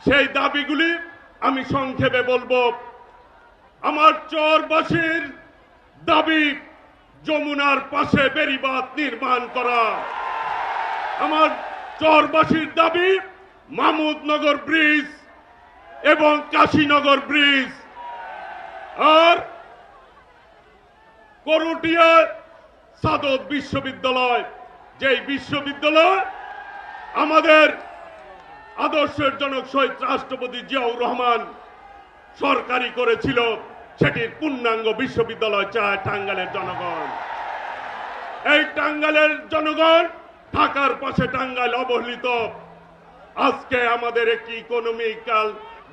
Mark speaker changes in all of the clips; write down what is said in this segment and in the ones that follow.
Speaker 1: সেই দাবিগুলি আমি সংক্ষেপে বলবো। আমার চরবাসীর দাবি যমুনার পাশে বেড়িবাঁধ নির্মাণ করা। আমার চরবাসীর দাবি মাহমুদনগর ব্রিজ এবং কাশীনগর ব্রিজ। আর করটিয়া সাদত বিশ্ববিদ্যালয়, যেই বিশ্ববিদ্যালয় আমাদের আদর্শের জনক শহীদ রাষ্ট্রপতি জিয়াউর রহমান সরকারি করেছিল, সেটির পূর্ণাঙ্গ বিশ্ববিদ্যালয় চায় টাঙ্গাইলের জনগণ। এই টাঙ্গাইলের জনগণ ঢাকার পাশে টাঙ্গাইল অবহেলিত। আজকে আমাদের একটি ইকোনমিক্যাল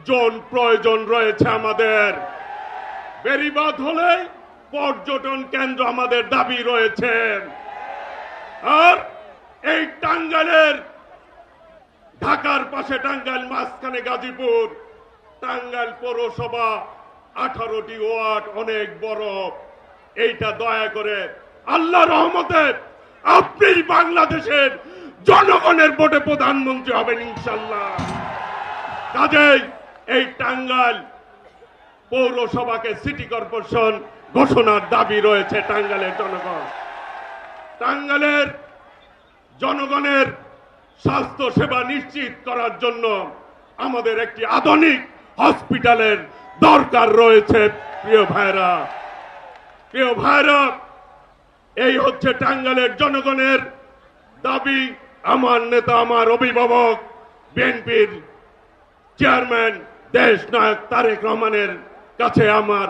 Speaker 1: জোন প্রয়োজন রয়েছে। আমাদের বেড়িবাঁধ হলে পর্যটন কেন্দ্র আমাদের দাবি রয়েছে। আর এই টাঙ্গাইলের ঢাকার পাশে টাঙ্গাইল, মাঝখানে গাজীপুর, টাঙ্গাইল পৌরসভা 18টি ওয়ার্ড, অনেক বড়। এইটা দয়া করে আল্লাহর রহমতে আপনি বাংলাদেশের জনগণের ভোটে প্রধানমন্ত্রী হবেন ইনশাআল্লাহ। কাজেই এই টাঙ্গাইল পৌরসভাকে সিটি কর্পোরেশন ঘোষণার দাবি রয়েছে টাঙ্গাইলের জনগণ। টাঙ্গাইলের জনগণের স্বাস্থ্য সেবা নিশ্চিত করার জন্য আমাদের একটি আধুনিক হসপিটালের দরকার রয়েছে। প্রিয় ভাইরা, এই হচ্ছে টাঙ্গাইলের জনগণের দাবি। আমার নেতা, আমার অভিভাবক, বিএনপির চেয়ারম্যান দেশ নায়ক তারেক রহমানের কাছে আমার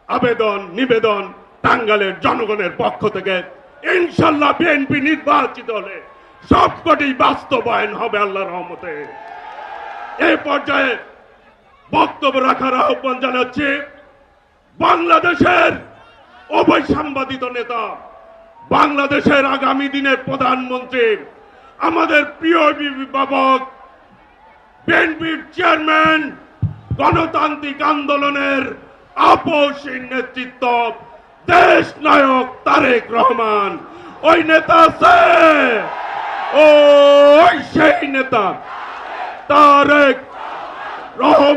Speaker 1: আবেদন, নিবেদন, টাঙ্গাইলের জনগণের পক্ষ থেকে ইনশাআল্লাহ বিএনপি নির্বাচিত হলে সবকটি বাস্তবায়ন হবে আল্লাহর রহমতে। এই পর্যায়ে বক্তব্য রাখার আহ্বান জানাচ্ছি বাংলাদেশের অবৈসাংবাদিত নেতা, বাংলাদেশের আগামী দিনের প্রধানমন্ত্রী, আমাদের প্রিয় অভিভাবক, বিএনপির চেয়ারম্যান, গণতান্ত্রিক আন্দোলনের আপসী নেতৃত্ব দেশ নায়ক তারেক রহমান। ওই নেতা আছে, ওই সেই নেতা তারেক রহমান।